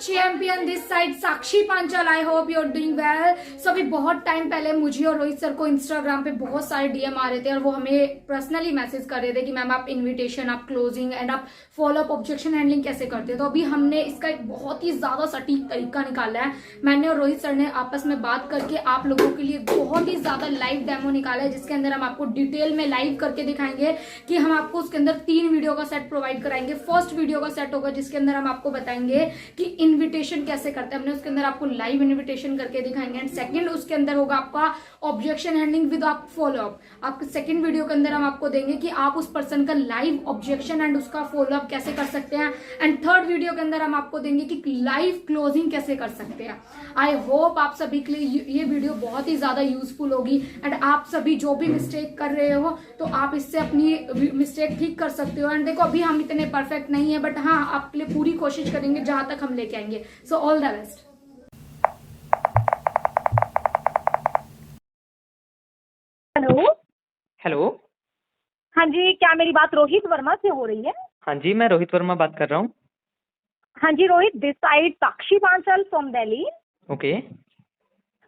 Champion this side Sakshi Panchal. I hope you are doing well. So अभी बहुत time पहले मुझे और रोहित सर को इंस्टाग्राम पे बहुत सारे डीएम आ रहे थे और वो हमें पर्सनली मैसेज कर रहे थे कि मैम आप इनविटेशन, आप क्लोजिंग एंड आप फॉलो अप, ऑब्जेक्शन हैंडलिंग कैसे करते हो। तो अभी हमने इसका एक बहुत ही ज्यादा सटीक तरीका निकाला है। मैंने और रोहित सर ने आपस में बात करके आप लोगों के लिए बहुत ही ज्यादा लाइव डेमो निकाला है, जिसके अंदर हम आपको डिटेल में लाइव करके दिखाएंगे कि हम आपको उसके अंदर 3 वीडियो का सेट प्रोवाइड कराएंगे। फर्स्ट वीडियो का सेट होगा जिसके अंदर हम आपको बताएंगे कि इनविटेशन कैसे करते हैं, हमने उसके अंदर आपको लाइव इनविटेशन करके दिखाएंगे। एंड सेकंड उसके अंदर होगा आपका ऑब्जेक्शन हैंडलिंग विद आप फॉलो अप। आपके सेकंड वीडियो के अंदर हम आपको देंगे कि आप उस पर्सन का लाइव ऑब्जेक्शन एंड उसका फॉलो अप कैसे कर सकते हैं। एंड थर्ड वीडियो के अंदर हम आपको देंगे कि लाइव क्लोजिंग कैसे कर सकते हैं। आई होप आप सभी के लिए ये वीडियो बहुत ही ज्यादा यूजफुल होगी एंड आप सभी जो भी मिस्टेक कर रहे हो तो आप इससे अपनी मिस्टेक ठीक कर सकते हो। एंड देखो अभी हम इतने परफेक्ट नहीं है, बट हाँ आपके लिए पूरी कोशिश करेंगे जहां तक हम लेके आएंगे। So all the best. Hello. Hello. हाँ जी, क्या मेरी बात रोहित वर्मा से हो रही है? हाँ जी, मैं रोहित वर्मा बात कर रहा हूँ। हाँ जी Rohit, this side Sakshi Panchal from Delhi. Okay.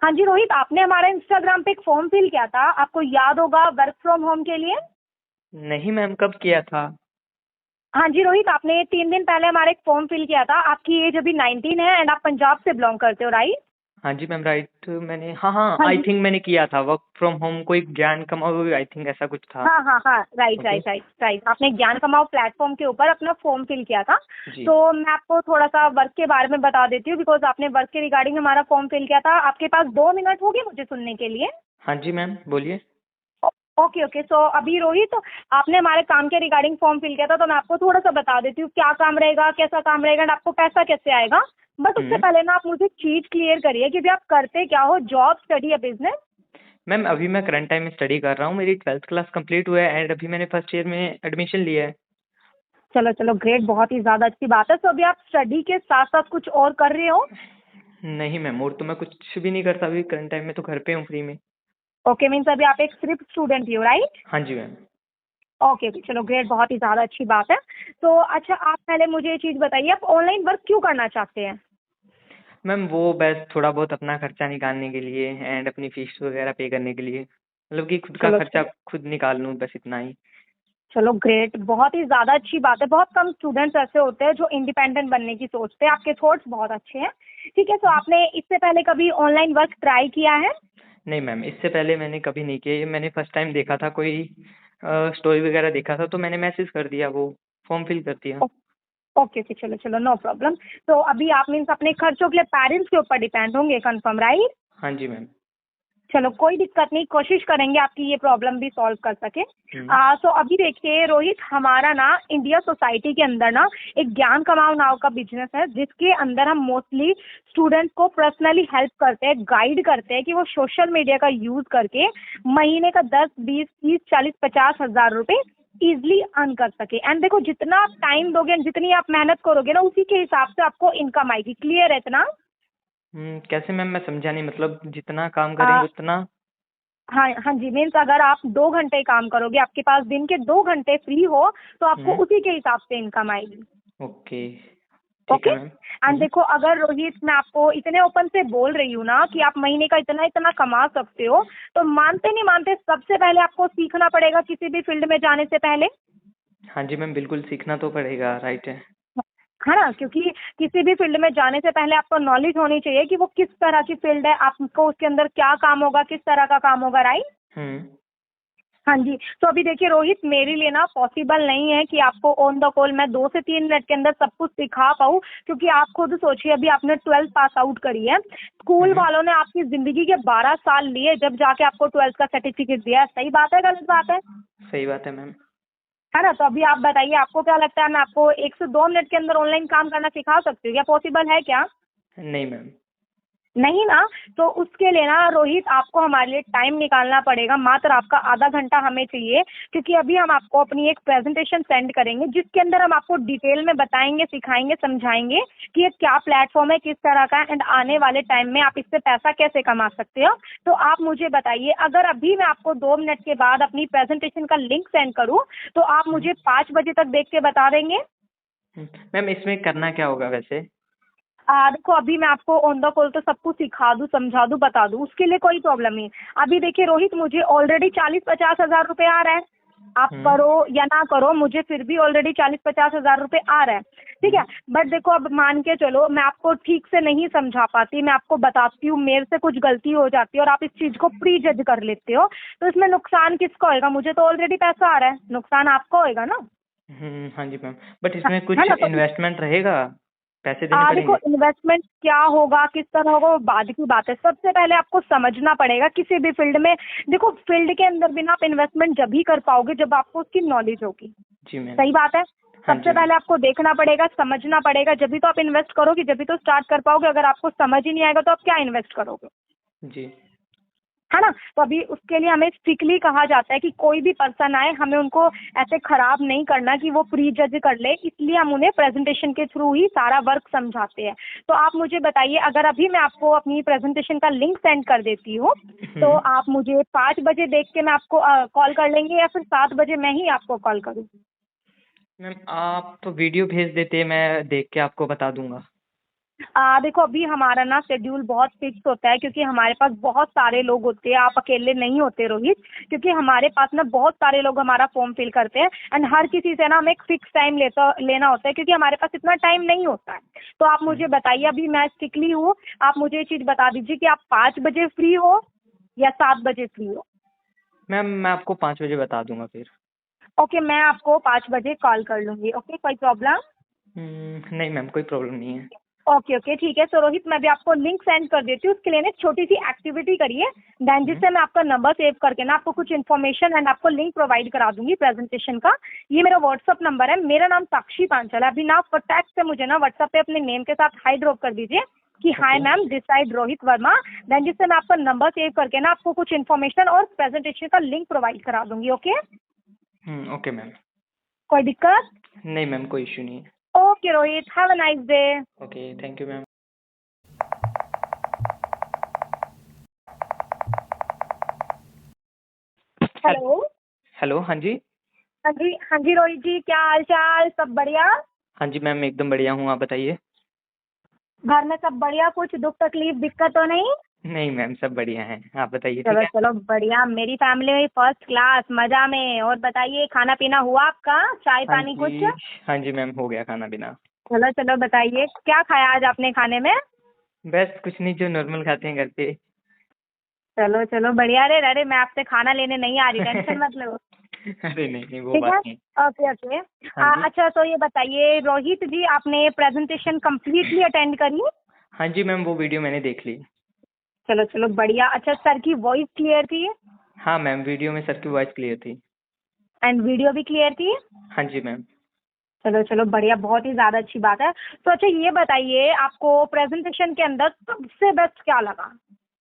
हाँ जी रोहित, आपने हमारे इंस्टाग्राम पे एक फॉर्म फिल किया था, आपको याद होगा, वर्क फ्रॉम होम के लिए। नहीं मैम, कब किया था? हाँ जी रोहित, आपने 3 दिन पहले हमारा एक फॉर्म फिल किया था। आपकी एज अभी 19 है एंड आप पंजाब से बिलोंग करते हो, राइट? हाँ जी मैम, राइट। मैंने हाँ हाँ आई जी। थिंक मैंने किया था वर्क फ्रॉम होम, कोई ज्ञान कमाओ, आई थिंक ऐसा कुछ था। हाँ हाँ हाँ, right okay. Right right right. आपने ज्ञान कमाओ प्लेटफॉर्म के ऊपर अपना फॉर्म फिल किया था। जी। तो मैं आपको थोड़ा सा वर्क के बारे में बता देती हूँ, बिकॉज आपने वर्क के रिगार्डिंग हमारा फॉर्म फिल किया था। आपके पास 2 मिनट होंगे मुझे सुनने के लिए? हाँ जी मैम, बोलिए। Okay okay. सो अभी रोहित, आपने हमारे काम के रिगार्डिंग फॉर्म फिल किया था, तो मैं आपको थोड़ा सा बता देती हूँ क्या काम रहेगा, कैसा काम रहेगा, एंड आपको पैसा कैसे आएगा। बट उससे हम्म। पहले ना आप मुझे चीज क्लियर करिए कि भी आप करते क्या हो, जॉब, स्टडी या बिजनेस? मैम अभी मैं करंट टाइम में स्टडी कर रहा हूँ, मेरी 12th क्लास कंप्लीट हुआ है एंड अभी मैंने फर्स्ट ईयर में एडमिशन लिया है। चलो चलो, ग्रेट, बहुत ही ज्यादा अच्छी बात है। तो अभी आप स्टडी के साथ साथ कुछ और कर रहे हो? नहीं मैम, और तो मैं कुछ भी नहीं करता, अभी करंट टाइम में तो घर पे हूँ फ्री में। ओके, मीन्स अभी आप एक सिर्फ स्टूडेंट ही हो, राइट? हाँ जी मैम। ओके ओके, चलो ग्रेट, बहुत ही ज्यादा अच्छी बात है। तो अच्छा, आप पहले मुझे ये चीज बताइए, आप ऑनलाइन वर्क क्यों करना चाहते हैं? मैम वो बस थोड़ा बहुत अपना खर्चा निकालने के लिए एंड अपनी फीस वगैरह पे करने के लिए, मतलब कि खुद का चलो खर्चा खुद निकाल लूँ, बस इतना ही। चलो ग्रेट, बहुत ही ज्यादा अच्छी बात है। बहुत कम स्टूडेंट्स ऐसे होते हैं जो इंडिपेंडेंट बनने की सोचते हैं। आपके थॉट्स बहुत अच्छे हैं। ठीक है, तो आपने इससे पहले कभी ऑनलाइन वर्क ट्राई किया है? नहीं मैम, इससे पहले मैंने कभी नहीं किया, ये मैंने फर्स्ट टाइम देखा था, कोई स्टोरी वगैरह देखा था तो मैंने मैसेज कर दिया, वो फॉर्म फिल कर दिया। ओके ओके, चलो चलो, नो प्रॉब्लम। तो अभी आप मीन्स अपने खर्चों के लिए पेरेंट्स के ऊपर डिपेंड होंगे, कंफर्म, राइट? हाँ जी मैम। चलो कोई दिक्कत नहीं, कोशिश करेंगे आपकी ये प्रॉब्लम भी सॉल्व कर सके। हम्म। तो अभी देखिए रोहित, हमारा ना इंडिया सोसाइटी के अंदर ना एक ज्ञान कमाओ नाव का बिजनेस है, जिसके अंदर हम मोस्टली स्टूडेंट्स को पर्सनली हेल्प करते हैं, गाइड करते हैं कि वो सोशल मीडिया का यूज करके महीने का 10, 20, 30, 40, 50 हजार रुपए इजिली अर्न कर सके। एंड देखो, जितना आप टाइम दोगे and जितनी आप मेहनत करोगे ना, उसी के हिसाब से आपको इनकम आएगी। क्लियर है इतना? कैसे मैम, मैं समझा नहीं, मतलब जितना काम आ, करेंगे उतना? हाँ हाँ जी, मीन्स अगर आप 2 घंटे काम करोगे, आपके पास दिन के 2 घंटे फ्री हो, तो आपको हम्म। उसी के हिसाब से इनकम आएगी। ओके। ठीक ओके। है मैम। एंड देखो, अगर रोहित मैं आपको इतने ओपन से बोल रही हूँ ना कि आप महीने का इतना इतना कमा सकते हो, तो मानते नहीं मानते, सबसे पहले आपको सीखना पड़ेगा किसी भी फील्ड में जाने से पहले। हाँ जी मैम, बिल्कुल सीखना तो पड़ेगा, राइट है। है ना? क्योंकि किसी भी फील्ड में जाने से पहले आपको नॉलेज होनी चाहिए कि वो किस तरह की फील्ड है, आपको उसके अंदर क्या काम होगा, किस तरह का काम होगा, राइट? हम्म। हाँ जी। तो अभी देखिए रोहित, मेरे लिए ना पॉसिबल नहीं है कि आपको ऑन द कॉल मैं 2 से 3 मिनट के अंदर सब कुछ सिखा पाऊँ, क्योंकि आप खुद सोचिए, अभी आपने 12th पास आउट करी है, स्कूल हम्म। वालों ने आपकी जिंदगी के 12 साल लिए, जब जाके आपको 12th का सर्टिफिकेट दिया है। सही बात है, गलत बात है? सही बात है मैम। है ना? तो अभी आप बताइए, आपको क्या लगता है मैं आपको 1 से 2 मिनट के अंदर ऑनलाइन काम करना सिखा सकती हूँ? क्या पॉसिबल है क्या? नहीं मैम। नहीं ना? तो उसके लिए ना रोहित, आपको हमारे लिए टाइम निकालना पड़ेगा। मात्र आपका आधा घंटा हमें चाहिए, क्योंकि अभी हम आपको अपनी एक प्रेजेंटेशन सेंड करेंगे, जिसके अंदर हम आपको डिटेल में बताएंगे, सिखाएंगे, समझाएंगे कि ये क्या प्लेटफॉर्म है, किस तरह का है, एंड आने वाले टाइम में आप इससे पैसा कैसे कमा सकते हो। तो आप मुझे बताइए, अगर अभी मैं आपको 2 मिनट के बाद अपनी प्रेजेंटेशन का लिंक सेंड करूँ, तो आप हम्म। मुझे 5 बजे तक देख के बता देंगे? मैम इसमें करना क्या होगा वैसे? देखो अभी मैं आपको ऑन द कॉल तो सब कुछ सिखा दूँ, समझा दूँ, बता दूँ, उसके लिए कोई प्रॉब्लम नहीं। अभी देखिए रोहित, मुझे ऑलरेडी 40-50 हज़ार रुपये आ रहा है। आप करो या ना करो, मुझे फिर भी ऑलरेडी 40-50 हज़ार रुपये आ रहा है, ठीक है। बट देखो अब मान के चलो मैं आपको ठीक से नहीं समझा पाती, मैं आपको बताती हूँ, मेरे से कुछ गलती हो जाती है और आप इस चीज़ को प्री जज कर लेते हो, तो इसमें नुकसान किसका होएगा? मुझे तो ऑलरेडी पैसा आ रहा है, नुकसान आपका होएगा ना। हाँ जी मैम, बट इसमें है कुछ ना? तो इन्वेस्टमेंट रहेगा, पैसे देने देखो पड़ेंगे? इन्वेस्टमेंट क्या होगा, किस तरह होगा, वो बाद की बात है। सबसे पहले आपको समझना पड़ेगा किसी भी फील्ड में। देखो फील्ड के अंदर भी ना आप इन्वेस्टमेंट जब ही कर पाओगे जब आपको उसकी नॉलेज होगी। जी मैम। सही बात है। हाँ सबसे जी मैम। पहले आपको देखना पड़ेगा, समझना पड़ेगा, जब भी तो आप इन्वेस्ट करोगे, जब भी तो स्टार्ट कर पाओगे। अगर आपको समझ ही नहीं आएगा तो आप क्या इन्वेस्ट करोगे? जी। है ना? तो अभी उसके लिए हमें स्ट्रिक्टली कहा जाता है कि कोई भी पर्सन आए, हमें उनको ऐसे खराब नहीं करना कि वो प्री जज कर ले, इसलिए हम उन्हें प्रेजेंटेशन के थ्रू ही सारा वर्क समझाते हैं। तो आप मुझे बताइए, अगर अभी मैं आपको अपनी प्रेजेंटेशन का लिंक सेंड कर देती हूँ, तो आप मुझे 5 बजे देख के मैं आपको कॉल कर लेंगे, या फिर 7 बजे मैं ही आपको कॉल करूँ? मैम आप तो वीडियो भेज देते, मैं देख के आपको बता दूंगा। देखो अभी हमारा ना शेड्यूल बहुत फिक्स होता है, क्योंकि हमारे पास बहुत सारे लोग होते हैं, आप अकेले नहीं होते रोहित, क्योंकि हमारे पास ना बहुत सारे लोग हमारा फॉर्म फिल करते हैं, एंड हर किसी से ना हमें एक फिक्स टाइम लेना होता है, क्योंकि हमारे पास इतना टाइम नहीं होता है। तो आप मुझे बताइए, अभी मैं स्ट्रिक्टली हूँ, आप मुझे ये चीज़ बता दीजिए कि आप 5 बजे फ्री हो या 7 बजे फ्री हो? मैम मैं आपको 5 बजे बता दूंगा फिर। ओके, मैं आपको 5 बजे कॉल कर लूँगी। ओके, कोई प्रॉब्लम? नहीं मैम, कोई प्रॉब्लम नहीं है। ओके ओके, ठीक है। सो रोहित, मैं भी आपको लिंक सेंड कर देती हूँ, उसके लिए ना एक छोटी सी एक्टिविटी करिए, देन जिससे मैं आपका नंबर सेव करके ना आपको कुछ इन्फॉर्मेशन एंड आपको लिंक प्रोवाइड करा दूंगी प्रेजेंटेशन का। ये मेरा व्हाट्सअप नंबर है, मेरा नाम साक्षी पांचाल है। अभी ना आप फटाक से मुझे ना व्हाट्सअप पे अपने नेम के साथ हाई ड्रॉप कर दीजिए कि hi ma'am, this side Rohit Verma, then जिससे मैं आपका नंबर सेव करके ना आपको कुछ इन्फॉर्मेशन और प्रेजेंटेशन का लिंक प्रोवाइड करा दूंगी। Okay, okay ma'am. कोई दिक्कत? नहीं मैम, कोई इशू नहीं है। Okay Rohit, have a nice day. Okay, thank you ma'am. Hello. Hello, हाँ जी। हाँ जी, हाँ जी रोहित जी, क्या हाल चाल? सब बढ़िया? हाँ जी मैम, एकदम बढ़िया हूँ, आप बताइए। घर में सब बढ़िया? कुछ दुख तकलीफ दिक्कत तो नहीं? नहीं मैम, सब बढ़िया हैं, आप बताइए। ठीक चलो है। चलो बढ़िया, मेरी फैमिली में फर्स्ट क्लास मजा में। और बताइए, खाना पीना हुआ आपका? चाय हाँ पानी कुछ? जी। हाँ जी मैम, हो गया खाना पीना। चलो चलो बताइए, क्या खाया आज आपने खाने में? बस कुछ नहीं, जो नॉर्मल खाते हैं घर पे। चलो चलो बढ़िया। अरे अरे, मैं आपसे खाना लेने नहीं आ रही, टेंशन मत लो। अरे नहीं नहीं, वो ठीक है, बात नहीं। Okay okay. हाँ जी। अच्छा, तो ये बताइए रोहित जी, आपने प्रेजेंटेशन कम्प्लीटली अटेंड करी? हाँ जी मैम, वो वीडियो मैंने देख ली। चलो चलो बढ़िया। अच्छा, सर की वॉइस क्लियर थी? हाँ मैम, वीडियो में सर की वॉइस क्लियर थी। एंड वीडियो भी क्लियर थी? हाँ जी मैम। चलो चलो बढ़िया, बहुत ही ज़्यादा अच्छी बात है। तो अच्छा ये बताइए, आपको प्रेजेंटेशन के अंदर सबसे बेस्ट क्या लगा,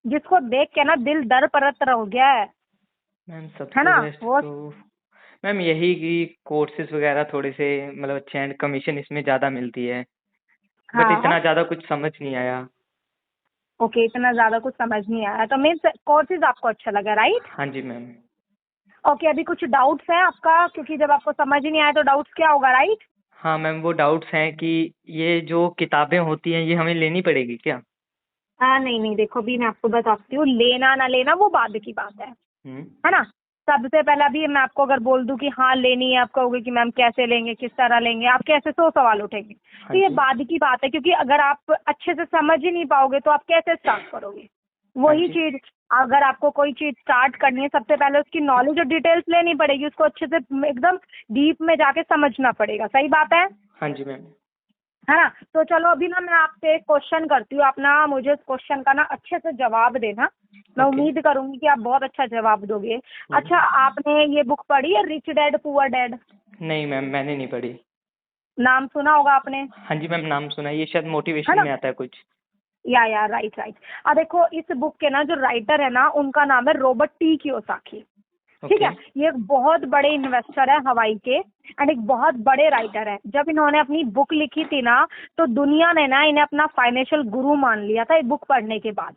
जिसको देख के ना दिल दर परत हो गया है मैम है सबसे ना? बेस्ट वो तो मैम यही कि कोर्सेज वगैरह थोड़े से मतलब अच्छे हैं, कमीशन इसमें ज़्यादा मिलती है, बट हाँ। इतना ज़्यादा कुछ समझ नहीं आया। ओके, इतना ज़्यादा कुछ समझ नहीं आया, तो मीन्स कोर्सेज आपको अच्छा लगा, राइट? हाँ जी मैम। ओके, अभी कुछ डाउट्स हैं आपका? क्योंकि जब आपको समझ ही नहीं आया तो डाउट्स क्या होगा, राइट? हाँ मैम, वो डाउट्स हैं कि ये जो किताबें होती हैं ये हमें लेनी पड़ेगी क्या? हाँ नहीं नहीं, देखो अभी मैं आपको बताती हूँ, लेना ना लेना वो बाद की बात हम्म। है ना? सबसे पहले अभी मैं आपको अगर बोल दूं कि हाँ लेनी है, आप कहोगे कि मैम कैसे लेंगे, किस तरह लेंगे, आपके ऐसे 100 सवाल उठेंगे। हाँ तो ये जी। बाद की बात है, क्योंकि अगर आप अच्छे से समझ ही नहीं पाओगे तो आप कैसे स्टार्ट करोगे? हाँ वही जी। चीज, अगर आपको कोई चीज स्टार्ट करनी है, सबसे पहले उसकी नॉलेज और डिटेल्स लेनी पड़ेगी, उसको अच्छे से एकदम डीप में जाके समझना पड़ेगा। सही बात हाँ जी मैम। है ना? तो चलो अभी ना मैं आपसे एक क्वेश्चन करती हूँ, आप ना मुझे उस क्वेश्चन का ना अच्छे से जवाब देना। मैं ओके। उम्मीद करूंगी कि आप बहुत अच्छा जवाब दोगे। अच्छा, आपने ये बुक पढ़ी है, रिच डैड पुअर डैड? नहीं मैम, मैंने नहीं पढ़ी। नाम सुना होगा आपने? हाँ जी मैम, नाम सुना है, ये शायद है मोटिवेशन ना? में आता है कुछ। या राइट राइट। अब देखो इस बुक के ना जो राइटर है ना, उनका नाम है रॉबर्ट टी कियोसाकी। ठीक ओके। है, ये एक बहुत बड़े इन्वेस्टर है हवाई के, एंड एक बहुत बड़े राइटर है। जब इन्होंने अपनी बुक लिखी थी ना, तो दुनिया ने ना इन्हें अपना फाइनेंशियल गुरु मान लिया था। ये बुक पढ़ने के बाद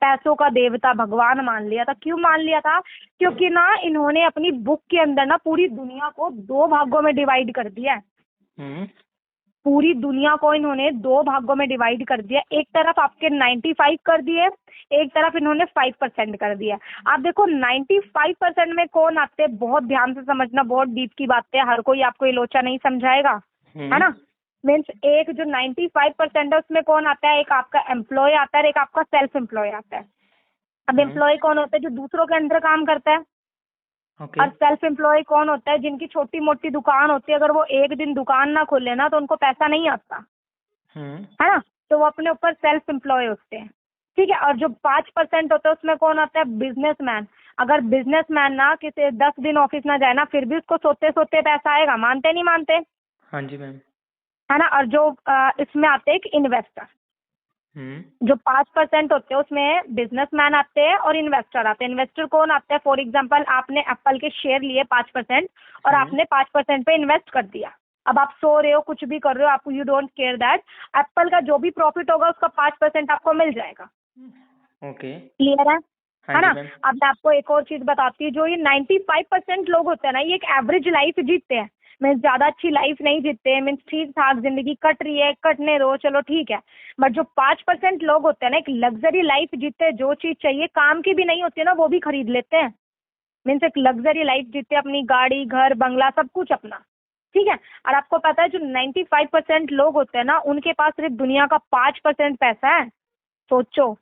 पैसों का देवता, भगवान मान लिया था। क्यों मान लिया था? क्योंकि ना इन्होंने अपनी बुक के अंदर ना पूरी दुनिया को 2 भागों में डिवाइड कर दिया है। हम्म। पूरी दुनिया को इन्होंने दो भागों में डिवाइड कर दिया। एक तरफ आपके 95 कर दिए, एक तरफ इन्होंने 5% कर दिया। आप देखो 95% में कौन आते हैं, बहुत ध्यान से समझना, बहुत डीप की बातें, हर कोई आपको ये लोचा नहीं समझाएगा, है ना। मीन्स एक जो 95% है उसमें कौन आता है, एक आपका एम्प्लॉय आता है और एक आपका सेल्फ एम्प्लॉय आता है। अब एम्प्लॉय कौन होता है, जो दूसरों के अंडर काम करता है। ओके। और सेल्फ एम्प्लॉय कौन होता है, जिनकी छोटी मोटी दुकान होती है, अगर वो एक दिन दुकान ना खोले ना तो उनको पैसा नहीं आता, है ना, तो वो अपने ऊपर सेल्फ एम्प्लॉय होते हैं, ठीक है। और जो 5% होता है उसमें कौन आता है, बिजनेसमैन। अगर बिजनेसमैन ना किसी 10 दिन ऑफिस ना जाए ना, फिर भी उसको सोते सोते पैसा आएगा, मानते नहीं मानते, हाँ जी मैम। है ना। और जो इसमें आते हैं एक इन्वेस्टर, जो 5% होते हैं उसमें बिजनेसमैन आते हैं और इन्वेस्टर आते हैं। इन्वेस्टर कौन आता है, फॉर एग्जांपल आपने एप्पल के शेयर लिए 5% और आपने 5% पे इन्वेस्ट कर दिया। अब आप सो रहे हो, कुछ भी कर रहे हो, आप you don't care that, Apple का जो भी प्रॉफिट होगा उसका 5% आपको मिल जाएगा। ओके। क्लियर है हाँ ना। जी मैम। अब मैं आपको एक और चीज बताती हूँ, जो ये 95% लोग होते हैं ना, ये एक एवरेज लाइफ जीतते हैं। मीन्स ज्यादा अच्छी लाइफ नहीं जीतते, मीन्स ठीक ठाक जिंदगी कट रही है, कटने दो, चलो ठीक है। बट जो 5% लोग होते हैं ना, एक लग्जरी लाइफ जीतते हैं, जो चीज चाहिए काम की भी नहीं होती है ना वो भी खरीद लेते हैं। मीन्स एक लग्जरी लाइफ जीतते हैं, अपनी गाड़ी, घर, बंगला, सब कुछ अपना, ठीक है। और आपको पता है जो 95% लोग होते हैं ना, उनके पास सिर्फ दुनिया का 5% पैसा है। सोचो,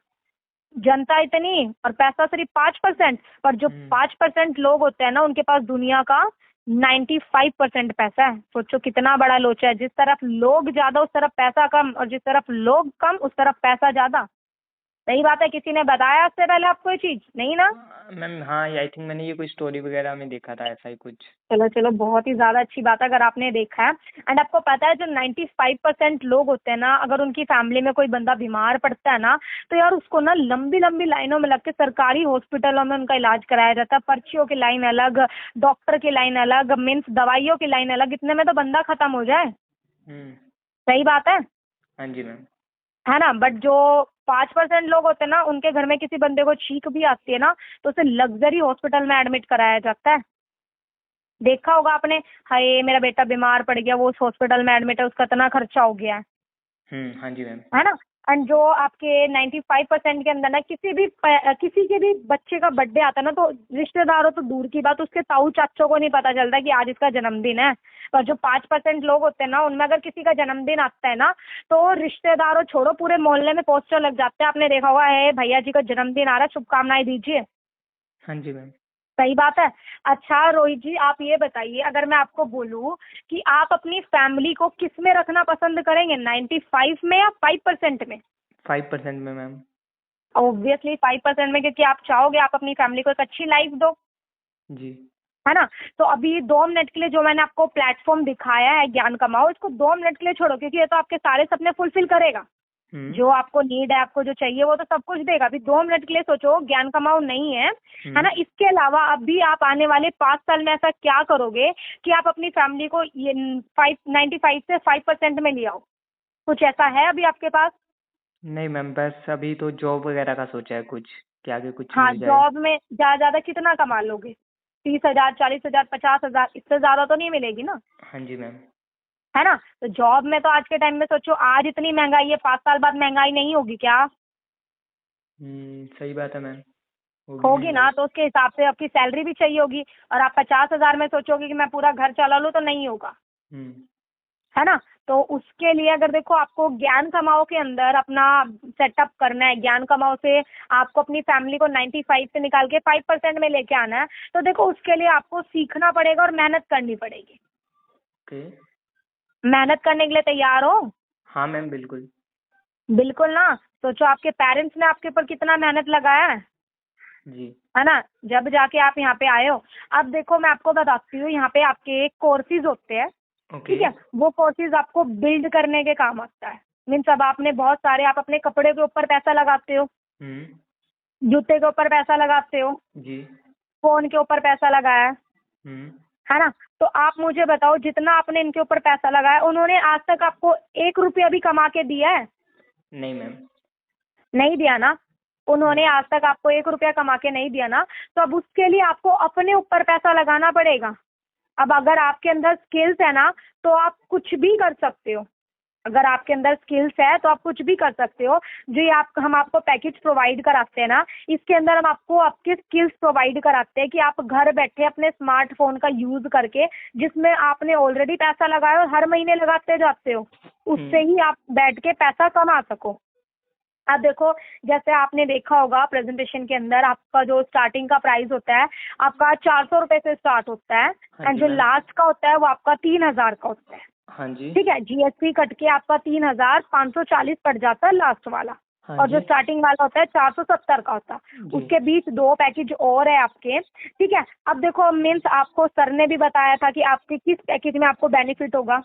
जनता इतनी और पैसा सिर्फ 5%, पर जो 5% लोग होते हैं ना उनके पास दुनिया का 95% पैसा है। सोचो कितना बड़ा लोचा है, जिस तरफ लोग ज्यादा उस तरफ पैसा कम, और जिस तरफ लोग कम उस तरफ पैसा ज्यादा। सही बात है, किसी ने बताया इससे पहले आपको ये चीज, नहीं ना। मैम हाँ, आई थिंक मैंने ये कोई स्टोरी वगैरह में देखा था ऐसा ही कुछ। चलो चलो, बहुत ही ज्यादा अच्छी बात है अगर आपने देखा है। एंड आपको पता है जो 95% लोग होते हैं ना, अगर उनकी फैमिली में कोई बंदा बीमार पड़ता है ना, तो यार उसको ना लंबी लंबी लाइनों में लग के सरकारी हॉस्पिटलों में उनका इलाज कराया जाता है। पर्चियों की लाइन अलग, डॉक्टर की लाइन अलग, मीन्स दवाइयों की लाइन अलग, इतने में तो बंदा खत्म हो जाए। सही बात है हाँ जी मैम। है ना। बट जो 5% लोग होते हैं ना, उनके घर में किसी बंदे को छींक भी आती है ना, तो उसे लग्जरी हॉस्पिटल में एडमिट कराया जाता है। देखा होगा आपने, हाय मेरा बेटा बीमार पड़ गया, वो उस हॉस्पिटल में एडमिट है, उसका इतना खर्चा हो गया हाँ जी मैम। है ना। एंड जो आपके 95% के अंदर ना, किसी के भी बच्चे का बर्थडे आता है ना, तो रिश्तेदारों तो दूर की बात, उसके ताऊ चाचों को नहीं पता चलता कि आज इसका जन्मदिन है। पर जो 5% लोग होते हैं ना, उनमें अगर किसी का जन्मदिन आता है ना, तो रिश्तेदारों छोड़ो, पूरे मोहल्ले में पोस्टर लग जाते हैं। आपने देखा होगा, है भैया जी का जन्मदिन आ रहा है, शुभकामनाएं दीजिए। हाँ जी मैम। सही बात है। अच्छा रोहित जी, आप ये बताइए, अगर मैं आपको बोलूं कि आप अपनी फैमिली को किस में रखना पसंद करेंगे, 95 में या 5% में? 5% में मैम। ऑब्वियसली 5% में, क्योंकि आप चाहोगे आप अपनी फैमिली को एक अच्छी लाइफ दो, जी। है ना। तो अभी 2 मिनट के लिए जो मैंने आपको प्लेटफॉर्म दिखाया है ज्ञान कमाओ, इसको 2 मिनट के लिए छोड़ो, क्योंकि ये तो आपके सारे सपने फुलफिल करेगा। जो आपको नीड है, आपको जो चाहिए वो तो सब कुछ देगा। अभी 2 मिनट के लिए सोचो, ज्ञान कमाओ नहीं है, है ना। इसके अलावा अभी आप आने वाले 5 साल में ऐसा क्या करोगे कि आप अपनी फैमिली को ये 95 से 5% में ले आओ? कुछ ऐसा है अभी आपके पास? नहीं मैम, बस अभी तो जॉब वगैरह का सोचा है कुछ, कि आगे कुछ हाँ, मिल जाए। जॉब में ज्यादा ज्यादा कितना कमा लोगे? 30,000, 40,000, 50,000, इससे ज्यादा तो नहीं मिलेगी ना, हाँ जी मैम। है ना। तो जॉब में तो आज के टाइम में सोचो, आज इतनी महंगाई है, 5 साल बाद महंगाई नहीं होगी क्या? सही बात है मैम। होगी ना। तो उसके हिसाब से आपकी सैलरी भी चाहिए होगी। और आप 50,000 में सोचोगे कि मैं पूरा घर चला लूँ, तो नहीं होगा, है ना। तो उसके लिए अगर देखो, आपको ज्ञान कमाओ के अंदर अपना सेटअप करना है, ज्ञान कमाओ से आपको अपनी फैमिली को 95 से निकाल के 5% में लेके आना है, तो देखो उसके लिए आपको सीखना पड़ेगा और मेहनत करनी पड़ेगी। ओके। मेहनत करने के लिए तैयार हो? हाँ मैम, बिल्कुल। बिल्कुल ना। सोचो आपके पेरेंट्स ने आपके ऊपर कितना मेहनत लगाया जी। है ना, जब जाके आप यहाँ पे आए हो। अब देखो मैं आपको बताती हूँ, यहाँ पे आपके कोर्सेज होते हैं, ओके। ठीक है। वो कोर्सेज आपको बिल्ड करने के काम आता है। मीन्स अब आपने बहुत सारे, आप अपने कपड़े के ऊपर पैसा लगाते हो, जूते के ऊपर पैसा लगाते हो, जी। फोन के ऊपर पैसा लगाया है ना। तो आप मुझे बताओ, जितना आपने इनके ऊपर पैसा लगाया, उन्होंने आज तक आपको 1 रुपया भी कमा के दिया है? नहीं मैम। नहीं दिया ना। उन्होंने आज तक आपको 1 रुपया कमा के नहीं दिया ना। तो अब उसके लिए आपको अपने ऊपर पैसा लगाना पड़ेगा। अब अगर आपके अंदर स्किल्स है ना, तो आप कुछ भी कर सकते हो। अगर आपके अंदर स्किल्स है तो आप कुछ भी कर सकते हो। जो ये आप हम आपको पैकेज प्रोवाइड कराते हैं ना, इसके अंदर हम आपको आपके स्किल्स प्रोवाइड कराते हैं कि आप घर बैठे अपने स्मार्टफोन का यूज करके, जिसमें आपने ऑलरेडी पैसा लगाया और हर महीने लगाते जाते हो, उससे ही आप बैठ के पैसा कमा सको। अब देखो, जैसे आपने देखा होगा प्रेजेंटेशन के अंदर आपका जो स्टार्टिंग का प्राइस होता है आपका 400 रुपए से स्टार्ट होता है, हाँ एंड जी जो मैम। लास्ट का होता है वो आपका 3,000 का होता है। हाँ जी। ठीक है, जीएसटी कट के आपका 3,540 पड़ जाता है लास्ट वाला। हाँ और जो जी। स्टार्टिंग वाला होता है 470 का होता है। जी। उसके बीच 2 पैकेज और है आपके। ठीक है, अब देखो मीन्स आपको सर ने भी बताया था कि आपके किस पैकेज में आपको बेनिफिट होगा।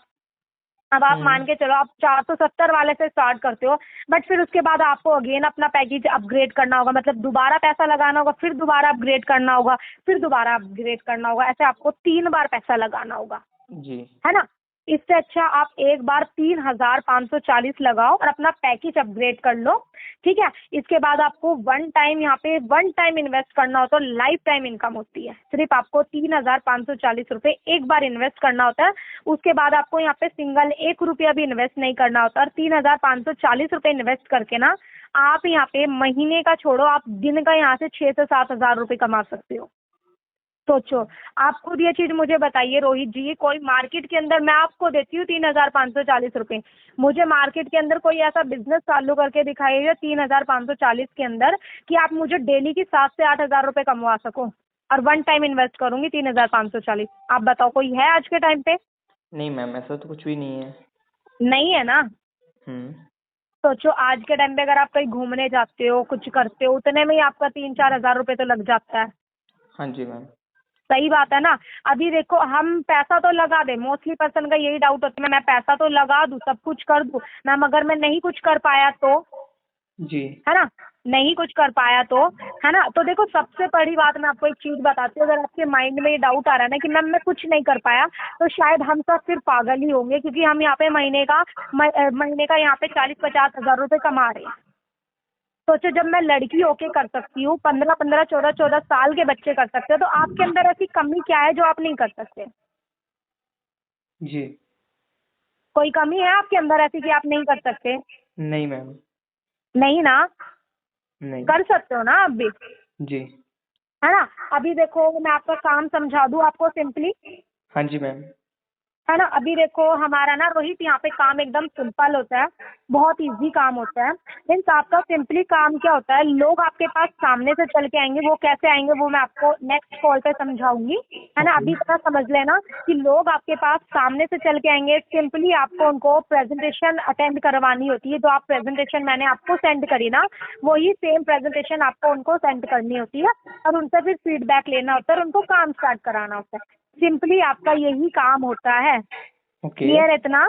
अब आप मान के चलो, आप 470 वाले से स्टार्ट करते हो, बट फिर उसके बाद आपको अगेन अपना पैकेज अपग्रेड करना होगा, मतलब दोबारा पैसा लगाना होगा, फिर दोबारा अपग्रेड करना होगा, फिर दोबारा अपग्रेड करना होगा, ऐसे आपको 3 बार पैसा लगाना होगा, जी। है ना। इससे अच्छा आप एक बार 3,540 लगाओ और अपना पैकेज अपग्रेड कर लो। ठीक है, इसके बाद आपको वन टाइम यहाँ पे वन टाइम इन्वेस्ट करना होता है, लाइफ टाइम इनकम होती है। सिर्फ आपको 3,540 रुपये एक बार इन्वेस्ट करना होता है। उसके बाद आपको यहाँ पे सिंगल 1 रुपया भी इन्वेस्ट नहीं करना होता। और 3,540 रुपये इन्वेस्ट करके ना आप यहाँ पे महीने का छोड़ो, आप दिन का यहाँ से 6 से 7 हजार रुपये कमा सकते हो। सोचो, आप खुद ये चीज मुझे बताइए रोहित जी, कोई मार्केट के अंदर मैं आपको देती हूँ 3,540 रुपये, मुझे मार्केट के अंदर कोई ऐसा बिजनेस चालू करके दिखाइए 3,540 के अंदर कि आप मुझे डेली की 7 से 8 हजार रुपये कमवा सको, और वन टाइम इन्वेस्ट करूंगी 3,540। आप बताओ, कोई है आज के टाइम पे? नहीं मैम, ऐसा तो कुछ भी नहीं है। नहीं है ना। हम्म। सोचो, आज के टाइम पे अगर आप कहीं घूमने जाते हो, कुछ करते हो, उतने में ही आपका 3-4 हजार रुपये तो लग जाता है। हाँ जी मैम। सही बात है ना। अभी देखो, हम पैसा तो लगा दे, मोस्टली पर्सन का यही डाउट होता है, मैं पैसा तो लगा दूं, सब कुछ कर दूं मैम, अगर मैं नहीं कुछ कर पाया तो, जी। है ना, नहीं कुछ कर पाया तो, है ना। तो देखो, सबसे बड़ी बात मैं आपको एक चीज बताती हूँ, अगर आपके माइंड में ये डाउट आ रहा है ना कि मैम मैं कुछ नहीं कर पाया, तो शायद हम सब फिर पागल ही होंगे, क्योंकि हम यहाँ पे महीने का यहाँ पे 40-50 हजार रुपये कमा रहे हैं। सोचो, जब मैं लड़की होके कर सकती हूँ, 15-15, 14-14 साल के बच्चे कर सकते हैं, तो आपके अंदर ऐसी कमी क्या है जो आप नहीं कर सकते? जी। कोई कमी है आपके अंदर ऐसी कि आप नहीं कर सकते? नहीं मैम। नहीं ना, नहीं। कर सकते हो ना आप भी, जी। है ना। अभी देखो, मैं आपका काम समझा दूँ आपको सिंपली, हाँ जी मैम। है ना। अभी देखो, हमारा ना रोहित यहाँ पे काम एकदम सिंपल होता है, बहुत इजी काम होता है। मीन्स आपका सिंपली काम क्या होता है, लोग आपके पास सामने से चल के आएंगे, वो कैसे आएंगे वो मैं आपको नेक्स्ट कॉल पे समझाऊंगी, है ना। अभी इतना समझ लेना कि लोग आपके पास सामने से चल के आएंगे, सिंपली आपको उनको प्रेजेंटेशन अटेंड करवानी होती है। जो आप प्रेजेंटेशन मैंने आपको सेंड करी ना, वही सेम प्रेजेंटेशन आपको उनको सेंड करनी होती है, और उनसे फिर फीडबैक लेना होता है और उनको काम स्टार्ट कराना होता है। सिंपली आपका यही काम होता है। ओके। क्लियर इतना,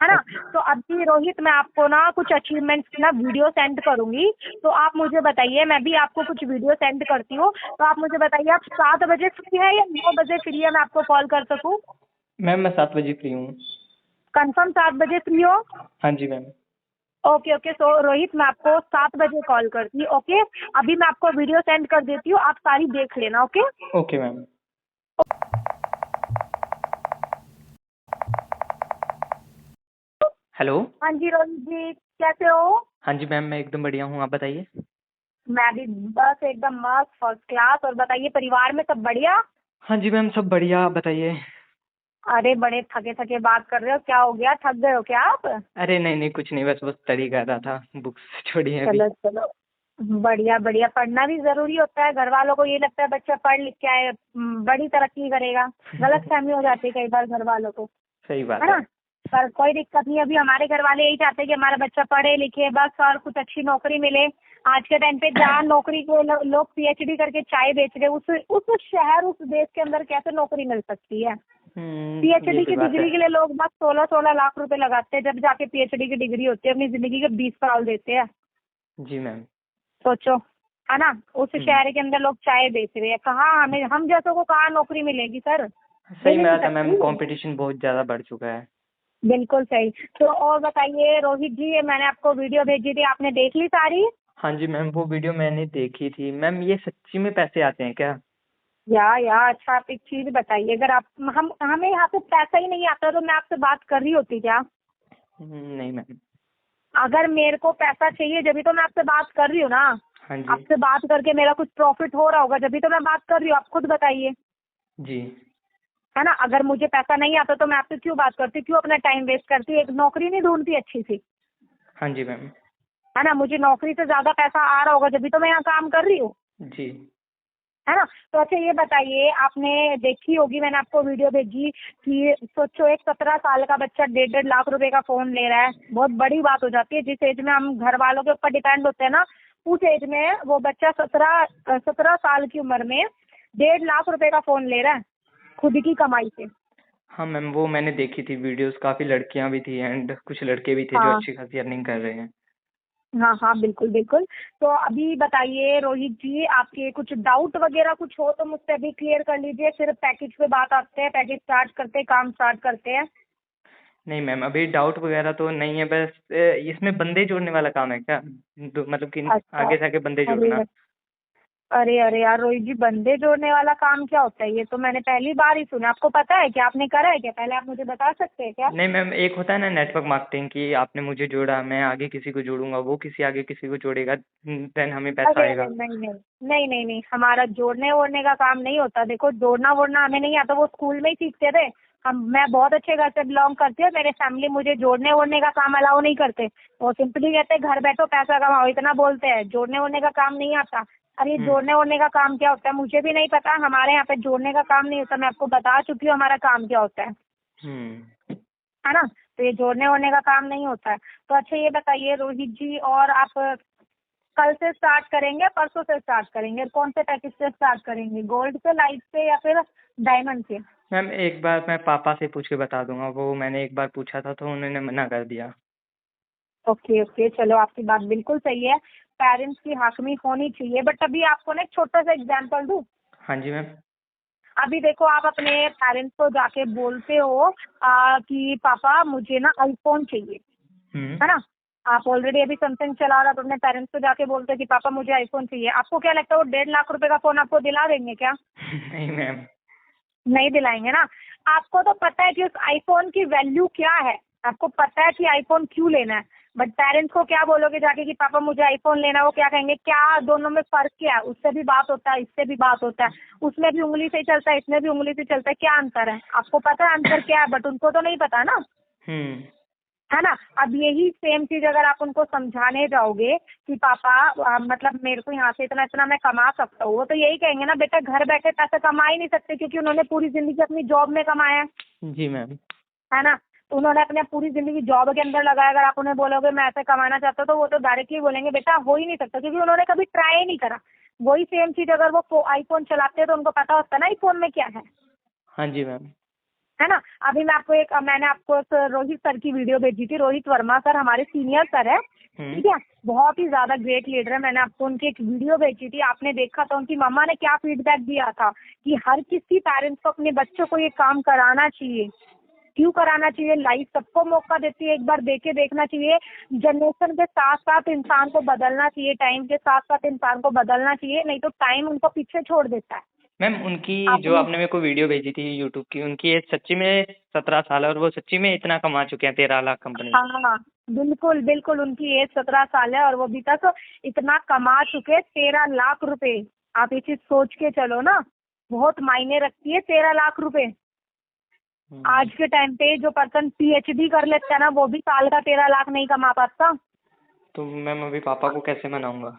है ना। तो अभी रोहित, मैं आपको ना कुछ अचीवमेंट्स की ना वीडियो सेंड करूंगी, तो आप मुझे बताइए, मैं भी आपको कुछ वीडियो सेंड करती हूँ, तो आप मुझे बताइए आप 7 बजे फ्री है या 9 बजे फ्री है, मैं आपको कॉल कर सकूँ? मैम मैं 7 बजे फ्री हूँ। कंफर्म 7 बजे फ्री हो? हाँ जी मैम। ओके ओके, सो रोहित, मैं आपको 7 बजे कॉल करती हूँ। ओके, अभी मैं आपको वीडियो सेंड कर देती हूँ, आप सारी देख लेना। ओके। Okay ma'am. हेलो। हाँ जी रोहित जी, कैसे हो? हाँ जी मैम, मैं एकदम बढ़िया हूँ, आप बताइए। मैं भी बस एकदम मस्त, फर्स्ट क्लास। और बताइए, परिवार में सब बढ़िया? हाँ जी मैम, सब बढ़िया, आप बताइए। अरे, बड़े थके थके बात कर रहे हो, क्या हो गया, थक गए हो क्या आप? अरे नहीं नहीं, कुछ नहीं, बस बस स्टडी कर रहा था, बुक्स छोड़ी है अभी। चलो चलो, बढ़िया बढ़िया, पढ़ना भी जरूरी होता है। घर वालों को ये लगता है बच्चा पढ़ लिख के आए, बड़ी तरक्की करेगा, गलत फहमी हो जाती है कई बार घर वालों को, सही बात है है। ना। पर कोई दिक्कत नहीं, अभी हमारे घर वाले यही चाहते हैं कि हमारा बच्चा पढ़े लिखे बस, और कुछ अच्छी नौकरी मिले। आज के टाइम पे जहाँ नौकरी के लोग पीएचडी करके चाय बेच रहे, उस शहर, उस देश के अंदर कैसे नौकरी मिल सकती है? ये पीएचडी भी की बात डिग्री है। के लिए लोग बस 16-16 लाख रुपए लगाते हैं, जब जाके पीएचडी की डिग्री होती है, अपनी जिंदगी के 20 साल देते हैं। जी मैम। सोचो, है ना, उस शहर के अंदर लोग चाय बेच रहे हैं, कहाँ हमें, हम जैसों को कहाँ नौकरी मिलेगी सर? सही मिल में नहीं आता मैम, सकती। कंपटीशन बहुत ज़्यादा बढ़ चुका है। बिल्कुल सही। तो और बताइए रोहित जी, ये मैंने आपको वीडियो भेजी थी, आपने देख ली सारी? हाँ जी मैम, वो वीडियो मैंने देखी थी मैम। ये सच्ची में पैसे आते हैं क्या? या अच्छा, आप एक चीज बताइए, अगर आप हमें यहाँ पे पैसा ही नहीं आता तो मैं आपसे बात कर रही होती क्या? नहीं मैम। अगर मेरे को पैसा चाहिए जब तो मैं आपसे बात कर रही हूँ ना। हाँ जी। आपसे बात करके मेरा कुछ प्रॉफिट हो रहा होगा जब तो मैं बात कर रही हूँ, आप खुद बताइए। जी। है ना, अगर मुझे पैसा नहीं आता तो मैं आपसे क्यों बात करती, क्यों अपना टाइम वेस्ट करती, एक नौकरी नहीं ढूंढती अच्छी सी। हाँ जी मैम। है ना, मुझे नौकरी से ज्यादा पैसा आ रहा होगा जब तो मैं यहाँ काम कर रही हूँ। जी। है ना। तो अच्छा ये बताइए, आपने देखी होगी, मैंने आपको वीडियो भेजी कि सोचो एक 17 साल का बच्चा 1.5 लाख रुपए का फोन ले रहा है, बहुत बड़ी बात हो जाती है। जिस एज में हम घर वालों के ऊपर डिपेंड होते हैं ना, उस एज में वो बच्चा 17 साल की उम्र में 1.5 लाख रुपए का फोन ले रहा है खुद की कमाई से। हाँ मैम, वो मैंने देखी थी वीडियोस, काफ़ी लड़कियां भी थी एंड कुछ लड़के भी थे जो हाँ अच्छी खासी अर्निंग कर रहे हैं। हाँ हाँ, बिल्कुल बिल्कुल। तो अभी बताइए रोहित जी, आपके कुछ डाउट वगैरह कुछ हो तो मुझसे अभी क्लियर कर लीजिए, फिर पैकेज पे बात आते हैं, पैकेज स्टार्ट करते हैं, काम स्टार्ट करते हैं। नहीं मैम, अभी डाउट वगैरह तो नहीं है, बस इसमें बंदे जोड़ने वाला काम है क्या? मतलब कि अच्छा। आगे से आगे बंदे अरे जोड़ना। अरे अरे यार रोहित जी, बंदे जोड़ने वाला काम क्या होता है? ये तो मैंने पहली बार ही सुना। आपको पता है क्या, आपने करा है क्या? पहले आप मुझे बता सकते हैं क्या? नहीं मैम, एक होता है ना नेटवर्क मार्केटिंग की, आपने मुझे जोड़ा, मैं आगे किसी को जोड़ूंगा, वो किसी आगे किसी को जोड़ेगा, देन हमें पैसा अरे अरे आएगा। नहीं नहीं नहीं नहीं नहीं, हमारा जोड़ने वोड़ने का काम नहीं होता। देखो जोड़ना वोड़ना हमें नहीं आता, वो स्कूल में ही सीखते थे हम। मैं बहुत अच्छे घर से बिलोंग करती हूँ, मेरे फैमिली मुझे जोड़ने वोड़ने का काम अलाउ नहीं करते। वो सिंपली कहते हैं घर बैठो पैसा कमाओ, इतना बोलते हैं। जोड़ने वोड़ने का काम नहीं आता। अरे हम्म। जोड़ने वोड़ने का काम क्या होता है मुझे भी नहीं पता। हमारे यहाँ पे जोड़ने का काम नहीं होता, मैं आपको बता चुकी हूँ हमारा काम क्या होता हम्म। है ना। तो ये जोड़ने वोड़ने का काम नहीं होता है। तो अच्छा ये बताइए रोहित जी, और आप कल से स्टार्ट करेंगे, परसों से स्टार्ट करेंगे, कौन से पैकेज से स्टार्ट करेंगे, गोल्ड से, लाइट से, या फिर डायमंड से? मैम एक बार मैं पापा से पूछ के बता दूंगा, वो मैंने एक बार पूछा था तो उन्होंने मना कर दिया। ओके ओके, चलो आपकी बात बिल्कुल सही है। पेरेंट्स की हाकमी होनी चाहिए। बट अभी आपको ना एक छोटा सा एग्जांपल दूं। हाँ जी मैम। अभी देखो, आप अपने पेरेंट्स को जाके बोलते हो कि पापा मुझे ना आईफोन चाहिए। हम्म। है ना। आप ऑलरेडी अभी सैमसंग चला रहा, तो अपने पेरेंट्स को जाके बोलते हैं कि पापा मुझे आईफोन चाहिए। आपको क्या लगता है वो 1.5 लाख रुपए का फोन आपको दिला देंगे क्या? नहीं मैम। नहीं दिलाएंगे ना। आपको तो पता है कि उस आईफोन की वैल्यू क्या है, आपको पता है कि आईफोन क्यों लेना है। बट पेरेंट्स को क्या बोलोगे जाके कि पापा मुझे आईफोन लेना है? वो क्या कहेंगे, क्या दोनों में फर्क क्या है? उससे भी बात होता है, इससे भी बात होता है, उसमें भी उंगली से ही चलता है, इसमें भी उंगली से चलता है, क्या अंतर है? आपको पता है अंतर क्या है, बट उनको तो नहीं पता ना। हम्म। है ना। अब यही सेम चीज अगर आप उनको समझाने जाओगे कि पापा मतलब मेरे को यहाँ से इतना इतना मैं कमा सकता हूँ, वो तो यही कहेंगे ना, बेटा घर बैठे पैसा कमा ही नहीं सकते, क्योंकि उन्होंने पूरी जिंदगी अपनी जॉब में कमाया जी मैम। है ना। तो उन्होंने अपने पूरी जिंदगी जॉब के अंदर लगाया। अगर आप उन्हें बोलोगे मैं ऐसे कमाना चाहता हूँ, तो वो तो डायरेक्टली बोलेंगे बेटा हो ही नहीं सकता, क्योंकि उन्होंने कभी ट्राई ही नहीं करा। वही सेम चीज अगर वो आईफोन चलाते हैं तो उनको पता होता है ना आईफोन में क्या हाँ जी मैम। है ना। अभी मैंने आपको रोहित सर की वीडियो भेजी थी। रोहित वर्मा सर हमारे सीनियर सर है, हम्म। ठीक है। बहुत ही ज्यादा ग्रेट लीडर है। मैंने आपको उनकी एक वीडियो भेजी थी, आपने देखा था। उनकी मम्मा ने क्या फीडबैक दिया था कि हर किसी पेरेंट्स को अपने बच्चों को ये काम कराना चाहिए। क्यों कराना चाहिए? लाइफ सबको मौका देती है, एक बार देके देखना चाहिए। जनरेशन के साथ साथ इंसान को बदलना चाहिए, टाइम के साथ साथ इंसान को बदलना चाहिए, नहीं तो टाइम उनको पीछे छोड़ देता है। मैम उनकी जो आपने आपने मेरे को वीडियो भेजी थी यूट्यूब की, उनकी एज सच्ची में 17 साल है और वो सच्ची में इतना कमा चुके हैं 13 लाख कंपनी से। हाँ बिल्कुल बिल्कुल, उनकी एज 17 साल है और वो अभी तक इतना कमा चुके 13 लाख रुपए। आप ये चीज सोच के चलो ना, बहुत मायने रखती है 13 लाख रुपए। आज के टाइम पे जो पर्सन पीएचडी कर लेता है ना, वो भी साल का 13 लाख नहीं कमा पाता। तो मैम अभी पापा को कैसे मनाऊंगा?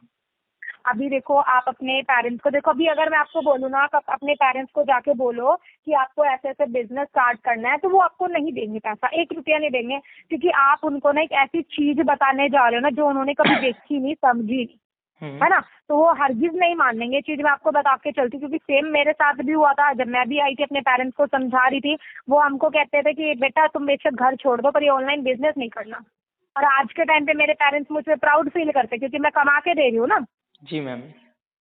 अभी देखो, आप अपने पेरेंट्स को देखो। अभी अगर मैं आपको बोलूँ ना, आप अपने पेरेंट्स को जाके बोलो कि आपको ऐसे ऐसे बिजनेस स्टार्ट करना है, तो वो आपको नहीं देंगे पैसा, 1 रुपया नहीं देंगे, क्योंकि आप उनको ना एक ऐसी चीज बताने जा रहे हो ना जो उन्होंने कभी देखी नहीं, समझी नहीं, है ना। तो वो हरगिज नहीं मान लेंगे। ये चीज मैं आपको बता के चलती, क्योंकि सेम मेरे साथ भी हुआ था। जब मैं भी आई थी अपने पेरेंट्स को समझा रही थी, वो हमको कहते थे कि बेटा तुम बेशक घर छोड़ दो, पर ये ऑनलाइन बिजनेस नहीं करना। और आज के टाइम पे मेरे पेरेंट्स मुझ पे प्राउड फील करते, क्योंकि मैं कमा के दे रही हूँ ना। जी मैम।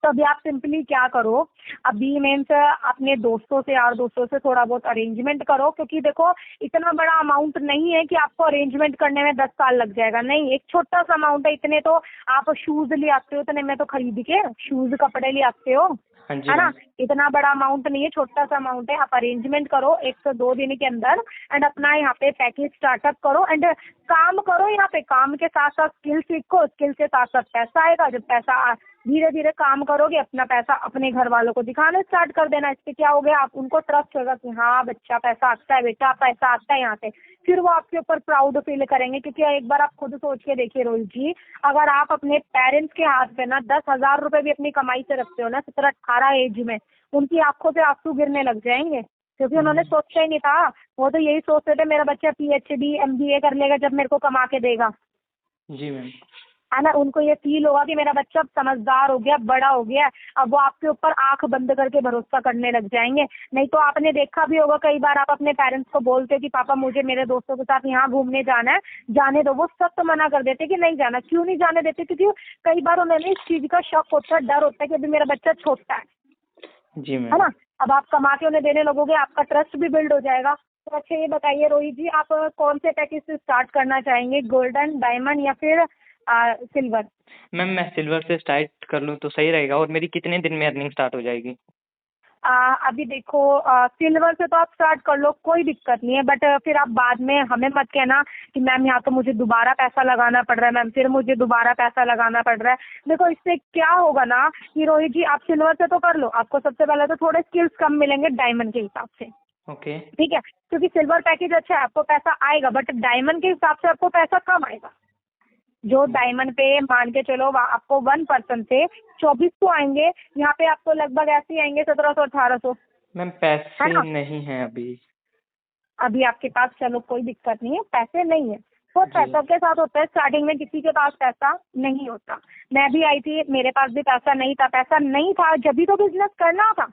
तो अभी आप सिंपली क्या करो, अभी मीन्स अपने दोस्तों से, यार दोस्तों से थोड़ा बहुत अरेंजमेंट करो, क्योंकि देखो इतना बड़ा अमाउंट नहीं है कि आपको अरेंजमेंट करने में 10 साल लग जाएगा। नहीं, एक छोटा सा अमाउंट है। इतने तो आप शूज ले आते हो, इतने में तो खरीद के शूज कपड़े ले आते हो, हाँ जी है ना। मैम। इतना बड़ा अमाउंट नहीं है, छोटा सा अमाउंट है। आप अरेंजमेंट करो 1 से 2 दिन के अंदर, एंड अपना यहाँ पे पैकेज स्टार्टअप करो। एंड काम करो यहाँ पे, काम के साथ साथ स्किल सीखो, स्किल के साथ साथ पैसा आएगा। जब पैसा धीरे धीरे काम करोगे, अपना पैसा अपने घर वालों को दिखाना स्टार्ट कर देना। इससे क्या हो गया, आप उनको ट्रस्ट होगा कि हाँ बच्चा पैसा आता है, बेटा पैसा आता है यहाँ से। फिर वो आपके ऊपर प्राउड फील करेंगे। क्योंकि एक बार आप खुद सोच के देखिए रोहित जी, अगर आप अपने पेरेंट्स के हाथ पे ना 10,000 रुपए भी अपनी कमाई से रखते हो ना 17-18 एज में, उनकी आंखों से आंसू गिरने लग जाएंगे। क्योंकि उन्होंने सोचा ही नहीं था। वो तो यही सोचते थे मेरा बच्चा PhD MBA कर लेगा जब मेरे को कमा के देगा, जी मैम। है ना। उनको ये फील होगा कि मेरा बच्चा अब समझदार हो गया, बड़ा हो गया, अब वो आपके ऊपर आंख बंद करके भरोसा करने लग जाएंगे। नहीं तो आपने देखा भी होगा कई बार आप अपने पेरेंट्स को बोलते हो कि पापा मुझे मेरे दोस्तों के साथ यहाँ घूमने जाना है, जाने दो। वो सख्त मना कर देते कि नहीं जाना। क्यों नहीं जाने देते? क्योंकि कई बार उन्हें इस चीज का शक होता है, डर होता है कि अभी मेरा बच्चा छोटा है जी है मैम। ना। अब आप कमा के उन्हें देने लगोगे, आपका ट्रस्ट भी बिल्ड हो जाएगा। तो अच्छा ये बताइए रोहित जी, आप कौन से पैकेज से स्टार्ट करना चाहेंगे, गोल्डन, डायमंड या फिर सिल्वर? मैम मैं सिल्वर से स्टार्ट कर लूँ तो सही रहेगा, और मेरी कितने दिन में अर्निंग स्टार्ट हो जाएगी? अभी देखो, सिल्वर से तो आप स्टार्ट कर लो, कोई दिक्कत नहीं है। बट फिर आप बाद में हमें मत कहना कि मैम यहाँ तो मुझे दोबारा पैसा लगाना पड़ रहा है, मैम फिर मुझे दोबारा पैसा लगाना पड़ रहा है। देखो इससे क्या होगा ना कि रोहित जी आप सिल्वर से तो कर लो, आपको सबसे पहले तो थोड़े स्किल्स कम मिलेंगे डायमंड के हिसाब से, ओके। ठीक है। क्योंकि सिल्वर पैकेज अच्छा है, आपको पैसा आएगा, बट डायमंड के हिसाब से आपको पैसा कम आएगा। जो डायमंड पे मान के चलो आपको 1% से 2400 आएंगे, यहाँ पे आपको लगभग ऐसे ही आएंगे 1700-1800। मैम है पैसे ना। नहीं हैं अभी। अभी आपके पास, चलो कोई दिक्कत नहीं है, पैसे नहीं है होता है, जी। सबके साथ होता है। स्टार्टिंग में किसी के पास पैसा नहीं होता। मैं भी आई थी, मेरे पास भी पैसा नहीं था। पैसा नहीं था जब भी तो बिजनेस करना था।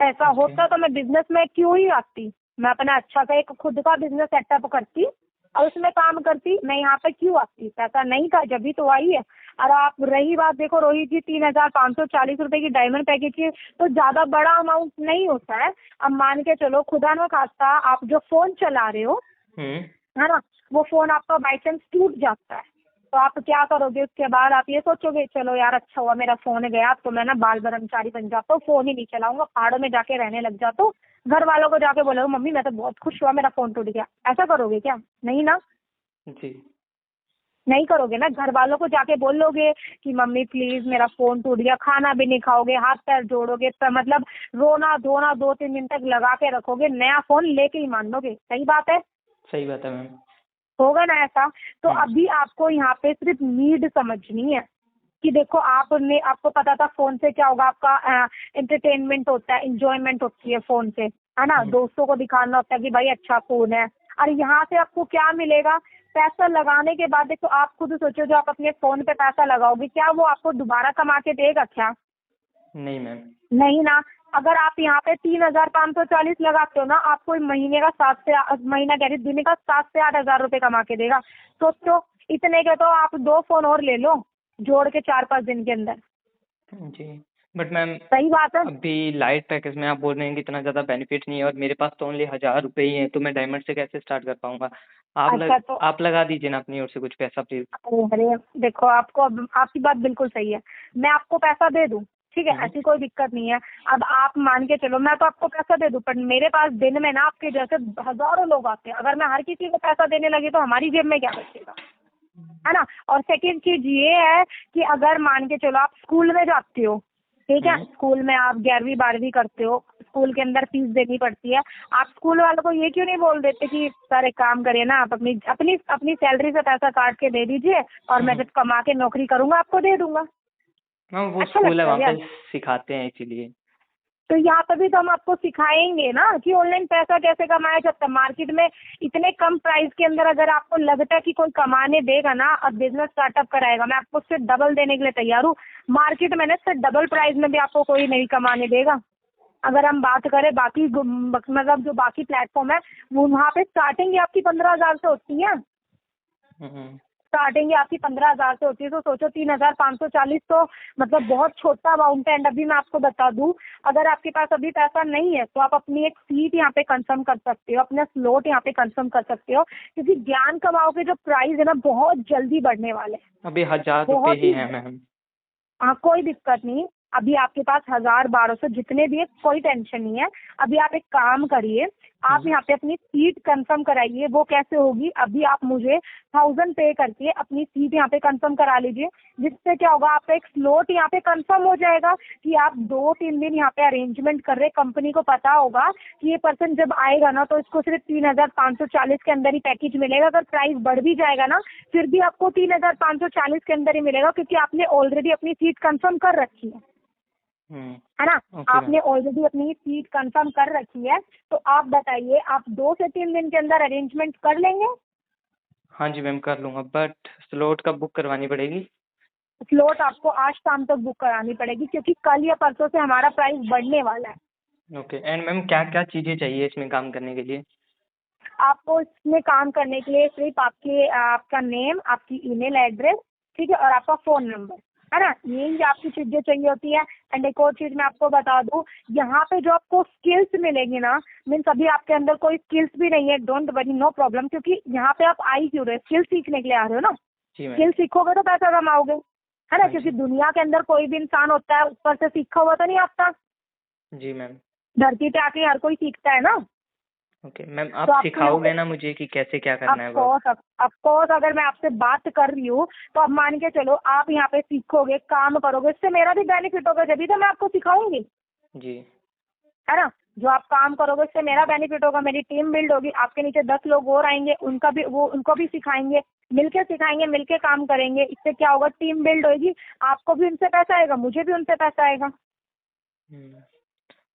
पैसा ओके। होता तो मैं बिजनेस में क्यों ही आती, मैं अपना अच्छा सा एक खुद का बिजनेस सेटअप करती और उसमें काम करती। मैं यहाँ पे क्यों आती, पैसा नहीं था जब भी तो आई है। और आप रही बात देखो रोहित जी 3,540 रुपए की डायमंड पैकेज की, तो ज्यादा बड़ा अमाउंट नहीं होता है। अब मान के चलो खुदा न खास्ता आप जो फोन चला रहे हो, है ना, वो फोन आपका बाई चांस टूट जाता है, तो आप क्या करोगे? उसके बाद आप ये सोचोगे चलो यार अच्छा हुआ मेरा फोन गया, तो मैं ना बाल ब्रह्मचारी बन जाता हूँ, फोन ही नहीं चलाऊंगा, पहाड़ों में जाके रहने लग जाता हूँ, घर वालों को जाके बोलोगे मम्मी मैं तो बहुत खुश हुआ मेरा फोन टूट गया। ऐसा करोगे क्या? नहीं ना, जी। नहीं करोगे ना। घर वालों को जाके बोलोगे कि मम्मी प्लीज मेरा फोन टूट गया, खाना भी नहीं खाओगे, हाथ पैर जोड़ोगे, तो मतलब रोना धोना 2-3 दिन तक लगा के रखोगे, नया फोन लेके ही मान लोगे। सही बात है, सही बात है मैम। होगा ना ऐसा। तो अभी आपको यहाँ पे सिर्फ नीड समझनी है कि देखो आपको पता था फोन से क्या होगा, आपका एंटरटेनमेंट होता है, इंजॉयमेंट होती है फोन से, है ना, दोस्तों को दिखाना होता है कि भाई अच्छा फोन है। और यहाँ से आपको क्या मिलेगा? पैसा लगाने के बाद देखो आप खुद सोचो, जो आप अपने फोन पे पैसा लगाओगे क्या वो आपको दोबारा कमा के देगा क्या? नहीं मैम। नहीं ना। अगर आप यहाँ पे 3,540 लगाते हो ना, आपको महीने का महीना कह रही दिन का 7 से 8 हज़ार रुपए कमा के देगा। सोचो इतने के तो आप 2 फोन और ले लो जोड़ के 4-5 दिन के अंदर। जी। बट मैम सही बात है। अभी लाइट पैकेज में आप बोल रहे हैं कि इतना ज़्यादा बेनिफिट नहीं है, और मेरे पास तो ओनली 1,000 रुपये ही हैं, तो मैं डायमंड से कैसे स्टार्ट कर पाऊंगा? अच्छा तो आप लगा दीजिए ना अपनी ओर से कुछ पैसा प्लीज। अरे देखो आपकी बात बिल्कुल सही है, मैं आपको पैसा दे दूं, ठीक है, ऐसी कोई दिक्कत नहीं है। अब आप मान के चलो मैं तो आपको पैसा दे दूं, पर मेरे पास दिन में ना आपके जैसे हजारों लोग आते हैं। अगर मैं हर किसी को पैसा देने लगी तो हमारी जेब में क्या बचेगा, है ना। और सेकंड चीज ये है कि अगर मान के चलो आप स्कूल में जाते हो, ठीक है, स्कूल में आप 11वीं 12वीं करते हो, स्कूल के अंदर फीस देनी पड़ती है। आप स्कूल वालों को ये क्यों नहीं बोल देते कि सर एक काम करिए ना, आप अपनी अपनी अपनी सैलरी से पैसा काट के दे दीजिए और मैं जब कमा के नौकरी करूंगा आपको दे दूंगा। मैम वो अच्छा स्कूल है, लगता है वहाँ क्या? पे सिखाते हैं इसीलिए। तो यहाँ पर भी तो हम आपको सिखाएंगे ना कि ऑनलाइन पैसा कैसे कमाया जाता है। मार्केट में इतने कम प्राइस के अंदर अगर आपको लगता है कि कोई कमाने देगा ना और बिजनेस स्टार्टअप कराएगा, मैं आपको उससे डबल देने के लिए तैयार हूँ। मार्केट में ना इससे डबल प्राइस में भी आपको कोई नहीं कमाने देगा। अगर हम बात करें बाकी मतलब जो बाकी प्लेटफॉर्म है, वो वहाँ पे स्टार्टिंग ही आपकी 15,000 से होती है। स्टार्टिंग ही आपकी 15,000 से होती है, तो सोचो 3,540 तो मतलब बहुत छोटा अमाउंट है। एंड अभी मैं आपको बता दूं, अगर आपके पास अभी पैसा नहीं है तो आप अपनी एक सीट यहाँ पे कंफर्म कर सकते हो, अपना स्लॉट यहाँ पे कंफर्म कर सकते हो, क्योंकि ज्ञान कमाओ के जो प्राइस है ना बहुत जल्दी बढ़ने वाले हैं। अभी 1,000 रुपये ही है मैम। हाँ कोई दिक्कत नहीं, अभी आपके पास 1,000 1,200 जितने भी है कोई टेंशन नहीं है। अभी आप एक काम करिए, आप यहाँ पे अपनी सीट कंफर्म कराइए। वो कैसे होगी, अभी आप मुझे 1000 पे करके अपनी सीट यहाँ पे कंफर्म करा लीजिए, जिससे क्या होगा आपका एक स्लॉट यहाँ पे कंफर्म हो जाएगा कि आप 2-3 दिन यहाँ पे अरेंजमेंट कर रहे। कंपनी को पता होगा कि ये पर्सन जब आएगा ना तो इसको सिर्फ 3540 के अंदर ही पैकेज मिलेगा। अगर प्राइस बढ़ भी जाएगा ना फिर भी आपको 3540 के अंदर ही मिलेगा, क्योंकि आपने ऑलरेडी अपनी सीट कंफर्म कर रखी है ना। ओके आपने ऑलरेडी अपनी सीट कंफर्म कर रखी है, तो आप बताइए आप 2 से 3 दिन के अंदर अरेंजमेंट कर लेंगे? हाँ जी मैम कर लूँगा, बट स्लॉट कब बुक करवानी पड़ेगी? स्लॉट आपको आज शाम तक बुक करानी पड़ेगी, क्योंकि कल या परसों से हमारा प्राइस बढ़ने वाला है। ओके, एंड मैम क्या क्या चीज़ें चाहिए इसमें काम करने के लिए? आपको इसमें काम करने के लिए सिर्फ आपका नेम, आपकी ईमेल एड्रेस, ठीक है, और आपका फ़ोन नंबर, है ना, यही आपकी चीज़ें चाहिए होती है। एंड एक और चीज़ मैं आपको बता दूं, यहाँ पे जो आपको स्किल्स मिलेगी ना, मीन्स अभी आपके अंदर कोई स्किल्स भी नहीं है, डोंट वरी, नो प्रॉब्लम, क्योंकि यहाँ पे आप आई क्यों रहे, स्किल्स सीखने के लिए आ रहे हो ना। जी मैम। स्किल सीखोगे तो पैसा कमाओगे, है ना, हाँ क्योंकि जी। दुनिया के अंदर कोई भी इंसान होता है ऊपर से सीखा हुआ तो नहीं आता, जी मैम। धरती पे आके हर कोई सीखता है ना। ओके मैम, तो आप आपको यहाँ सिखाओगे पे ना मुझे कि कैसे क्या करना है वर्क? ऑफकोर्स अगर मैं आपसे बात कर रही हूँ तो अब मान के चलो आप यहाँ पे सीखोगे, काम करोगे, इससे मेरा भी बेनिफिट होगा, जब तो मैं आपको सिखाऊंगी, जी। है ना। जो आप काम करोगे इससे मेरा बेनिफिट होगा, मेरी टीम बिल्ड होगी, आपके नीचे 10 लोग और आएंगे, उनको भी सिखाएंगे, मिलके काम करेंगे। इससे क्या होगा, टीम बिल्ड होगी, आपको भी उनसे पैसा आएगा, मुझे भी उनसे पैसा आएगा।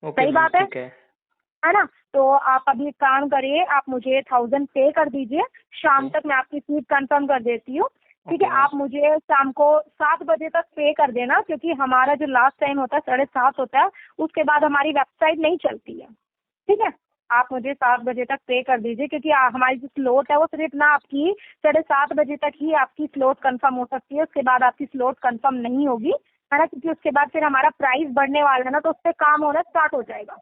ओके सही मैम, बात ठीक है ना। तो आप अभी काम करिए, आप मुझे 1000 पे कर दीजिए, शाम ओके। तक मैं आपकी सीट कंफर्म कर देती हूँ, ठीक है। ओके आप मैम। मुझे शाम को 7 बजे तक पे कर देना, क्योंकि हमारा जो लास्ट टाइम होता है 7:30 होता है, उसके बाद हमारी वेबसाइट नहीं चलती है, ठीक है। आप मुझे 7 बजे तक पे कर दीजिए, क्योंकि हमारी जो स्लॉट है वो सिर्फ ना आपकी 7:30 बजे तक ही आपकी स्लॉट कंफर्म हो सकती है, उसके बाद आपकी स्लॉट कंफर्म नहीं होगी, है ना, क्योंकि उसके बाद फिर हमारा प्राइस बढ़ने वाला है ना, तो उस पर काम होना स्टार्ट हो जाएगा,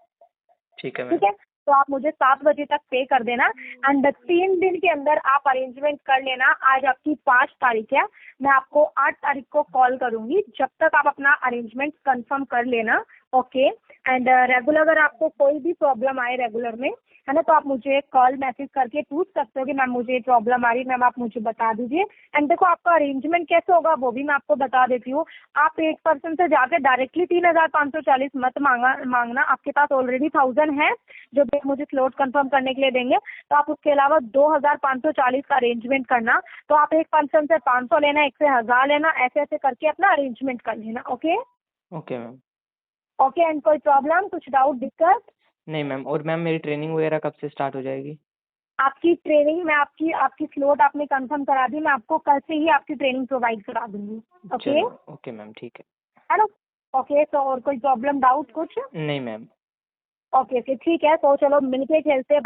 ठीक है मैम। ठीक है। तो आप मुझे 7 बजे तक पे कर देना, एंड 3 दिन के अंदर आप अरेंजमेंट कर लेना। आज आपकी 5 तारीख है, मैं आपको 8 तारीख को कॉल करूंगी, जब तक आप अपना अरेंजमेंट कंफर्म कर लेना, ओके। एंड रेगुलर अगर आपको कोई भी प्रॉब्लम आए रेगुलर में, है ना, तो आप मुझे कॉल मैसेज करके पूछ सकते हो कि मैम मुझे प्रॉब्लम आ रही है, मैम आप मुझे बता दीजिए। एंड देखो आपका अरेंजमेंट कैसे होगा वो भी मैं आपको बता देती हूँ। आप एक पर्सन से जाके डायरेक्टली 3540 मत मांगना, आपके पास ऑलरेडी 1000 है जो भी मुझे स्लॉट कंफर्म करने के लिए देंगे, तो आप उसके अलावा 2540 का अरेंजमेंट करना। तो आप एक पर्सन से 500 लेना, एक से 1000 लेना, ऐसे ऐसे करके अपना अरेंजमेंट कर लेना, okay. Okay ma'am. Okay, and कोई प्रॉब्लम, कुछ डाउट, दिक्कत? नहीं मैम, और मैम मेरी ट्रेनिंग वगैरह कब से स्टार्ट हो जाएगी? आपकी ट्रेनिंग मैं आपकी स्लॉट आपने कंफर्म करा दी, मैं आपको कल से ही आपकी ट्रेनिंग प्रोवाइड करा दूंगी, ओके, चलो ओके मैम, ठीक है ना। ओके, तो और कोई प्रॉब्लम, डाउट कुछ? है। नहीं मैम। ओके ठीक है, तो चलो मिलके खेलते